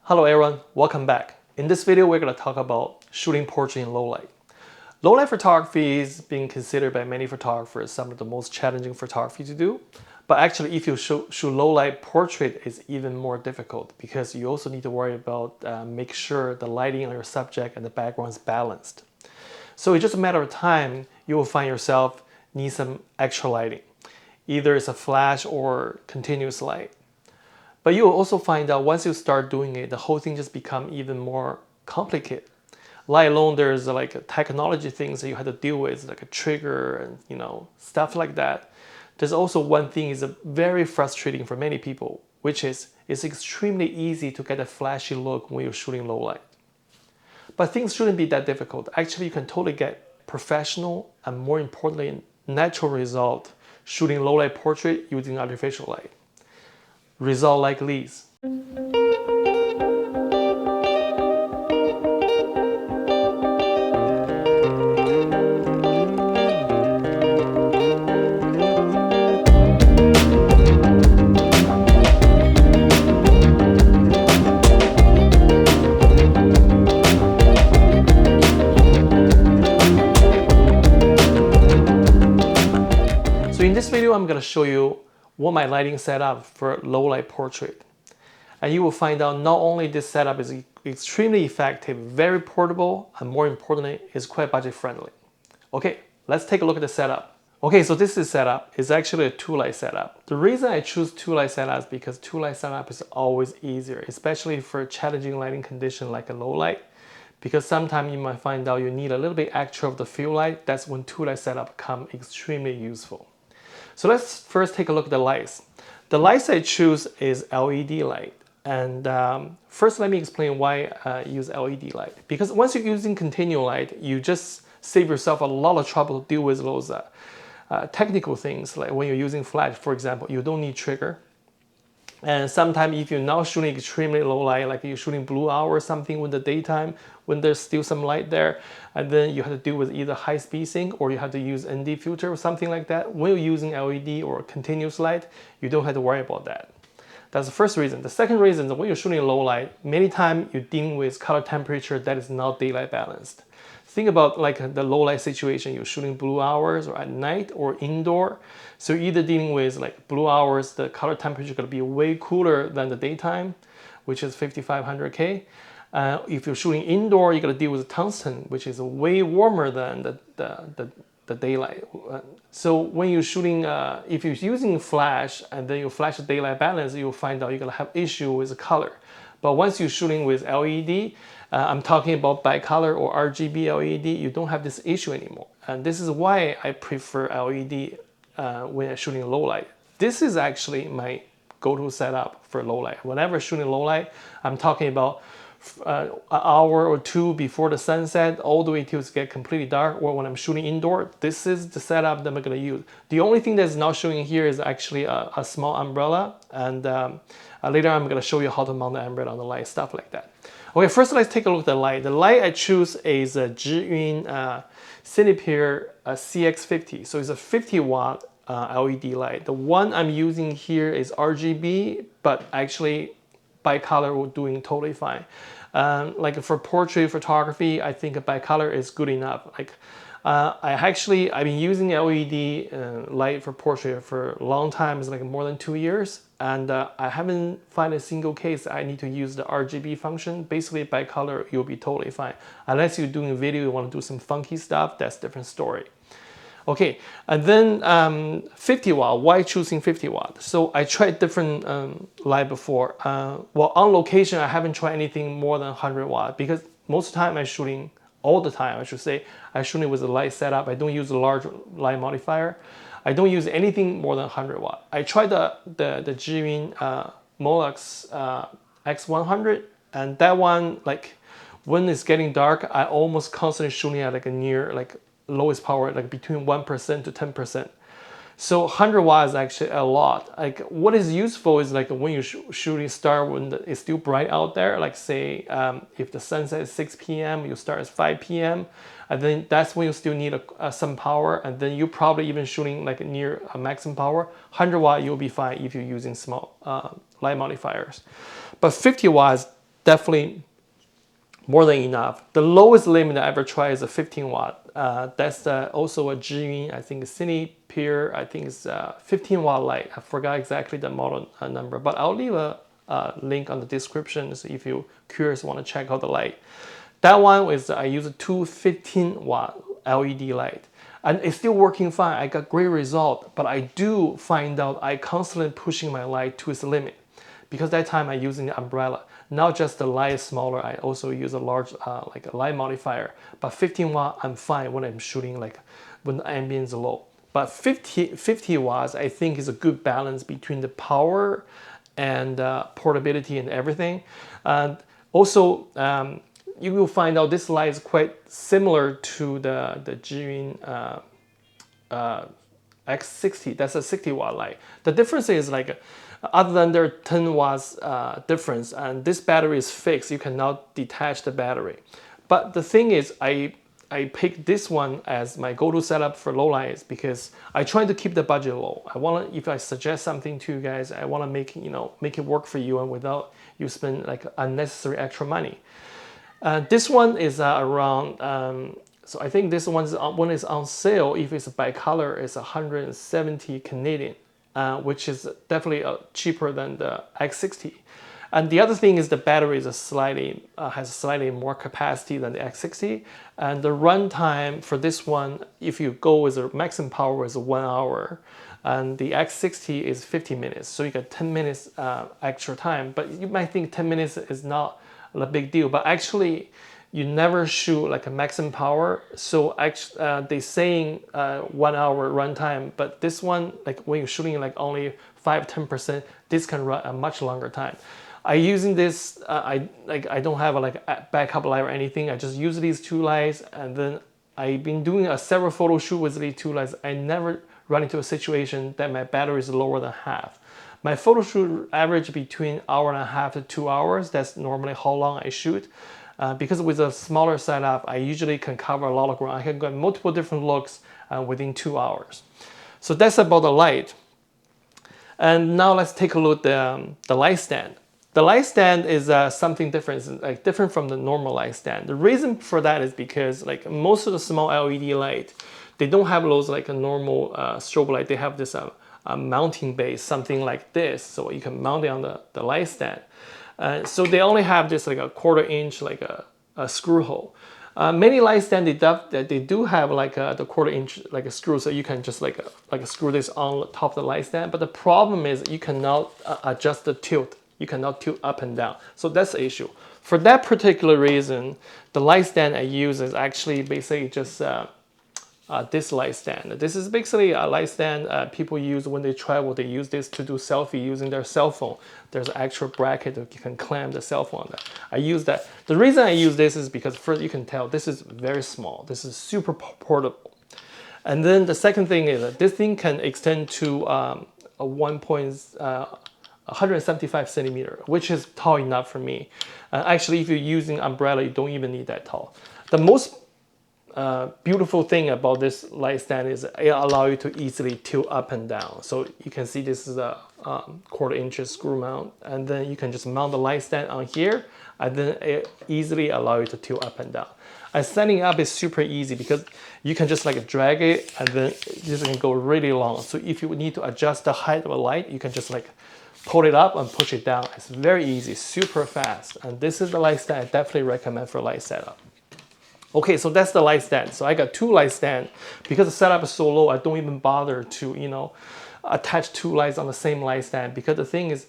Hello everyone, welcome back. In this video, we're going to talk about shooting portrait in low light. Low light photography is being considered by many photographers some of the most challenging photography to do. But actually, if you shoot low light portrait, it's even more difficult because you also need to worry about make sure the lighting on your subject and the background is balanced. So it's just a matter of time, you will find yourself need some extra lighting. Either it's a flash or continuous light. But you will also find out once you start doing it, the whole thing just become even more complicated. Let alone there's like technology things that you have to deal with, like a trigger and stuff like that. There's also one thing is very frustrating for many people, which is it's extremely easy to get a flashy look when you're shooting low light. But things shouldn't be that difficult. Actually, you can totally get professional and more importantly, natural result shooting low light portrait using artificial light. Result like these. So in this video, I'm going to show you what my lighting setup for low light portrait. And you will find out not only this setup is extremely effective, very portable, and more importantly, is quite budget friendly. Okay, let's take a look at the setup. Okay, so this is setup. It's actually a two light setup. The reason I choose two light setup is because two light setup is always easier, especially for challenging lighting condition like a low light. Because sometimes you might find out you need a little bit extra of the field light. That's when two light setup come extremely useful. So let's first take a look at the lights. The lights I choose is LED light. And first let me explain why I use LED light. Because once you're using continual light, you just save yourself a lot of trouble to deal with those technical things. Like when you're using flash, for example, you don't need trigger. And sometimes if you're not shooting extremely low light, like you're shooting blue hour or something in the daytime, when there's still some light there, and then you have to deal with either high speed sync or you have to use ND filter or something like that. When you're using LED or continuous light, you don't have to worry about that. That's the first reason. The second reason is when you're shooting low light, many times you're dealing with color temperature that is not daylight balanced. Think about like the low light situation, you're shooting blue hours or at night or indoor. So you're either dealing with like blue hours, the color temperature is going to be way cooler than the daytime, which is 5500 K. If you're shooting indoor, you're going to deal with tungsten, which is way warmer than the daylight. So when you're shooting, if you're using flash and then you flash the daylight balance, you'll find out you're going to have issue with the color. But once you're shooting with LED, I'm talking about bicolor or RGB LED, you don't have this issue anymore. And this is why I prefer LED when I'm shooting low light. This is actually my go-to setup for low light. Whenever I'm shooting low light, I'm talking about an hour or two before the sunset, all the way till it gets completely dark, or when I'm shooting indoor, this is the setup that I'm going to use. The only thing that's not showing here is actually a small umbrella, and later I'm going to show you how to mount the umbrella on the light, stuff like that. Okay, first let's take a look at the light. The light I choose is a Zhiyun Cinepeer CX50. So it's a 50 watt LED light. The one I'm using here is RGB, but actually bicolor will doing totally fine. Like for portrait photography, I think a bicolor is good enough. Like I've been using LED light for portrait for a long time. It's like more than 2 years, and I haven't found a single case I need to use the RGB function. Basically, bicolor you'll be totally fine. Unless you're doing a video, you want to do some funky stuff, that's a different story. Okay, and then 50 watt, why choosing 50 watt? So I tried different light before. Well, on location, I haven't tried anything more than 100 watt because most of the time I'm shooting, all the time I should say, I'm shooting with a light setup. I don't use a large light modifier. I don't use anything more than 100 watt. I tried the Zhiyun Molex X100, and that one, like when it's getting dark, I almost constantly shooting at like a near like lowest power, like between 1% to 10%. So 100 watts is actually a lot. Like what is useful is like when you're shooting star when it's still bright out there, like say if the sunset is 6 p.m., you start at 5 p.m. And then that's when you still need some power, and then you're probably even shooting like near a maximum power. 100 watt, you'll be fine if you're using small light modifiers. But 50 watts definitely more than enough. The lowest limit I ever tried is a 15 watt. That's also a Zhiyun, I think Cinepeer, I think it's 15 watt light. I forgot exactly the model number, but I'll leave a link on the description so if you're curious, want to check out the light. That one is I use two 15 watt LED light. And it's still working fine. I got great result, but I do find out I constantly pushing my light to its limit because that time I using the umbrella. Not just the light is smaller, I also use a large like a light modifier. But 15 watt, I'm fine when I'm shooting like when the ambient is low. But 50 watts, I think is a good balance between the power and portability and everything. And also, you will find out this light is quite similar to the Zhiyun X60. That's a 60 watt light. The difference is like, other than their 10 watts difference, and this battery is fixed, you cannot detach the battery. But the thing is, I picked this one as my go-to setup for low lights because I try to keep the budget low. I want to, if I suggest something to you guys, I want to make it work for you and without you spend like unnecessary extra money. This one is around. So I think this one is on sale. If it's by color, it's 170 Canadian. Which is definitely cheaper than the X60. And the other thing is the battery is has slightly more capacity than the X60. And the runtime for this one, if you go with a maximum power, is 1 hour. And the X60 is 50 minutes. So you get 10 minutes extra time. But you might think 10 minutes is not a big deal. But actually, you never shoot like a maximum power. So actually, they saying 1 hour runtime, but this one, like when you're shooting like only 5-10%, this can run a much longer time. I using this, I don't have a backup light or anything. I just use these two lights, and then I've been doing several photo shoot with these two lights. I never run into a situation that my battery is lower than half. My photo shoot average between 1.5 to 2 hours. That's normally how long I shoot. Because with a smaller setup, I usually can cover a lot of ground. I can get multiple different looks within 2 hours. So that's about the light. And now let's take a look at the light stand. The light stand is something different, it's like different from the normal light stand. The reason for that is because like most of the small LED light, they don't have those like a normal strobe light. They have this mounting base, something like this, so you can mount it on the light stand. So they only have this like a 1/4 inch like a screw hole. Many light stand they do have like the 1/4 inch like a screw, so you can just like screw this on top of the light stand. But the problem is you cannot adjust the tilt. You cannot tilt up and down. So that's the issue. For that particular reason, the light stand I use is actually basically just this light stand. This is basically a light stand people use when they travel. They use this to do selfie using their cell phone. There's an actual bracket that you can clamp the cell phone on that. I use that. The reason I use this is because first you can tell this is very small. This is super portable. And then the second thing is that this thing can extend to a 175 centimeter, which is tall enough for me. Actually, if you're using umbrella, you don't even need that tall. The most beautiful thing about this light stand is it allows you to easily tilt up and down. So you can see this is a 1/4 inch screw mount, and then you can just mount the light stand on here, and then it easily allows you to tilt up and down. And setting up is super easy because you can just like drag it, and then this can go really long. So if you need to adjust the height of a light, you can just like pull it up and push it down. It's very easy, super fast. And this is the light stand I definitely recommend for light setup. Okay, so that's the light stand. So I got two light stands. Because the setup is so low, I don't even bother to, attach two lights on the same light stand. Because the thing is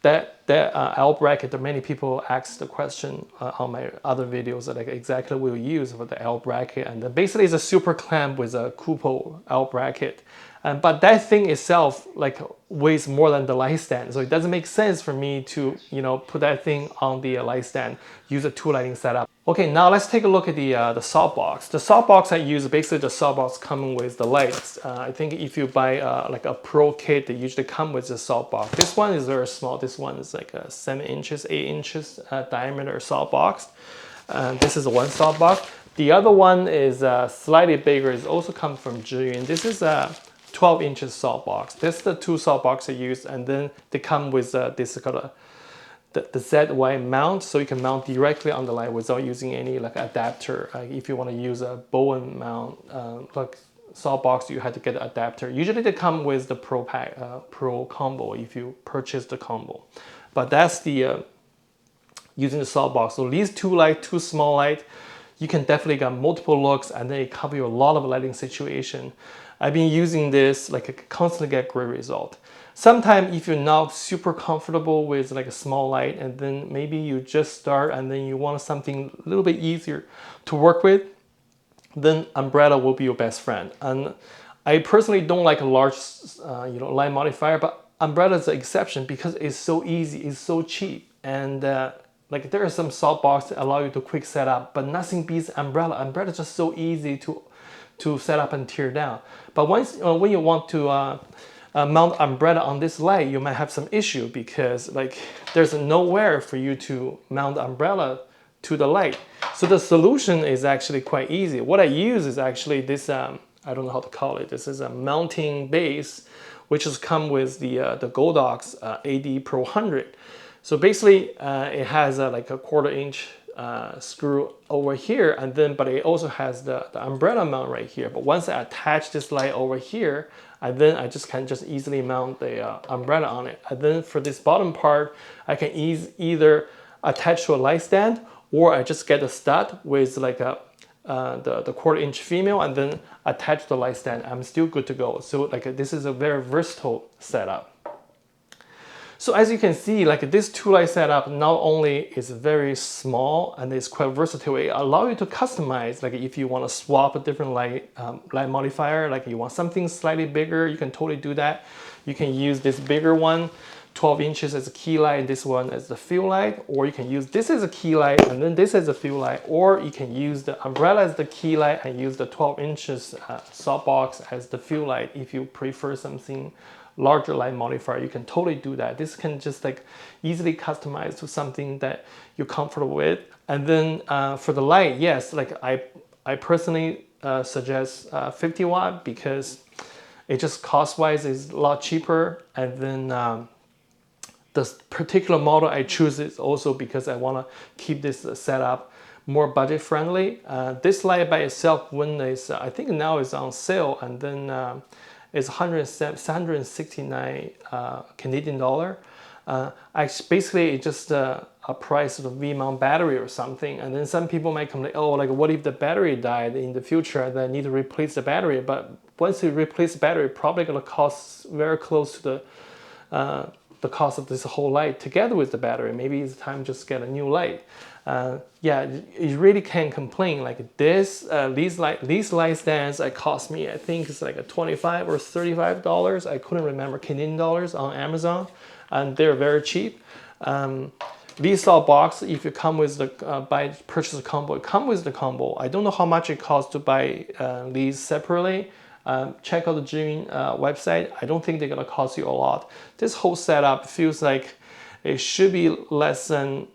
that L bracket, that many people ask the question on my other videos that like exactly what we use for the L bracket. And basically it's a super clamp with a cupola L bracket. But that thing itself like weighs more than the light stand, so it doesn't make sense for me to put that thing on the light stand, use a two lighting setup. Okay, now let's take a look at the softbox. The softbox I use, basically the softbox coming with the lights. I think if you buy like a pro kit, they usually come with the softbox. This one is very small. This one is like a 7 inches, 8 inches diameter softbox. This is one softbox. The other one is slightly bigger. It also comes from Zhiyun. This is a 12 inches softbox. This is the two softbox I use, and then they come with this called the ZY mount, so you can mount directly on the light without using any like adapter. If you want to use a Bowen mount, like softbox, you had to get an adapter. Usually they come with the Pro pack, Pro combo if you purchase the combo. But that's the using the softbox. So these two small light, you can definitely get multiple looks, and then it cover you a lot of lighting situation. I've been using this, like I constantly get great result. Sometimes if you're not super comfortable with like a small light, and then maybe you just start and then you want something a little bit easier to work with, then umbrella will be your best friend. And I personally don't like a large light modifier, but umbrella is an exception because it's so easy, it's so cheap, and like there are some softbox that allow you to quick set up, but nothing beats umbrella. Umbrella is just so easy to set up and tear down. But once when you want to mount umbrella on this light, you might have some issue because like there's nowhere for you to mount the umbrella to the light. So the solution is actually quite easy. What I use is actually this, I don't know how to call it. This is a mounting base, which has come with the Godox AD Pro 100. So basically it has like a 1/4 inch screw over here, and then but it also has the umbrella mount right here. But once I attach this light over here, then I just can easily mount the umbrella on it. And then for this bottom part, I can either attach to a light stand, or I just get a stud with like the 1/4 inch female and then attach to the light stand. I'm still good to go. So like this is a very versatile setup. So as you can see, like this two light setup not only is very small and it's quite versatile, it allows you to customize. Like if you want to swap a different light modifier, like you want something slightly bigger, you can totally do that. You can use this bigger one, 12 inches as a key light, this one as the fill light, or you can use this as a key light and then this as a fill light, or you can use the umbrella as the key light and use the 12 inches softbox as the fill light. If you prefer something larger light modifier, you can totally do that. This can just like easily customize to something that you're comfortable with. And then for the light, yes, like I personally suggest 50 watt because it just cost wise is a lot cheaper. And then this particular model I choose is also because I want to keep this setup more budget friendly. This light by itself, when it's I think now is on sale, and then is 169 Canadian dollar. Basically it's just a price of a V-mount battery or something. And then some people might complain, oh, like what if the battery died in the future, then I need to replace the battery. But once you replace the battery, probably gonna cost very close to the cost of this whole light together with the battery. Maybe it's time to just get a new light. Yeah, you really can't complain. Like this, these light stands, it cost me, I think it's like a $25 or $35. I couldn't remember Canadian dollars on Amazon, and they're very cheap. These box, if you come with the purchase a combo, it come with the combo. I don't know how much it costs to buy these separately. Check out the Zhiyun website. I don't think they're gonna cost you a lot. This whole setup feels like it should be less than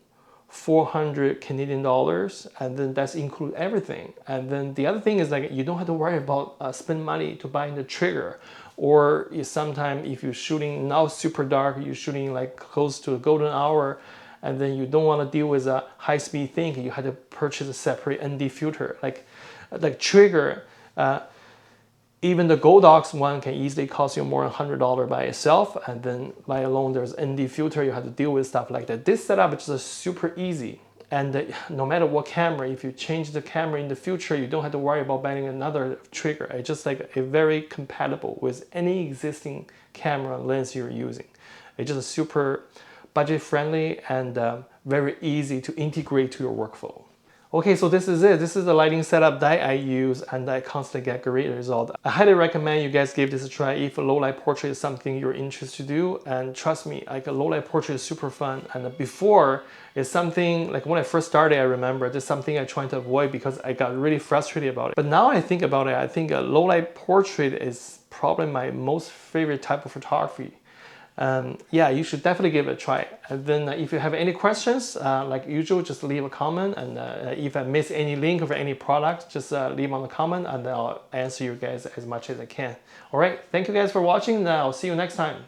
400 Canadian dollars, and then that's include everything. And then the other thing is like you don't have to worry about spend money to buy the trigger, or sometimes if you're shooting now super dark, you're shooting like close to a golden hour, and then you don't want to deal with a high-speed thing, you had to purchase a separate ND filter. Like trigger, even the Godox one can easily cost you more than $100 by itself, and then let alone there's ND filter, you have to deal with stuff like that. This setup is just super easy, and no matter what camera, if you change the camera in the future, you don't have to worry about buying another trigger. It's just like a very compatible with any existing camera lens you're using. It's just super budget friendly and very easy to integrate to your workflow. Okay, so this is it. This is the lighting setup that I use, and I constantly get great result. I highly recommend you guys give this a try if a low light portrait is something you're interested to do. And trust me, like a low light portrait is super fun. And before, it's something like when I first started, I remember this is something I tried to avoid because I got really frustrated about it. But now I think about it, I think a low light portrait is probably my most favorite type of photography. Yeah, you should definitely give it a try. And then if you have any questions, like usual, just leave a comment. And if I miss any link or any product, just leave on the comment, and I'll answer you guys as much as I can. All right, thank you guys for watching. Now, I'll see you next time.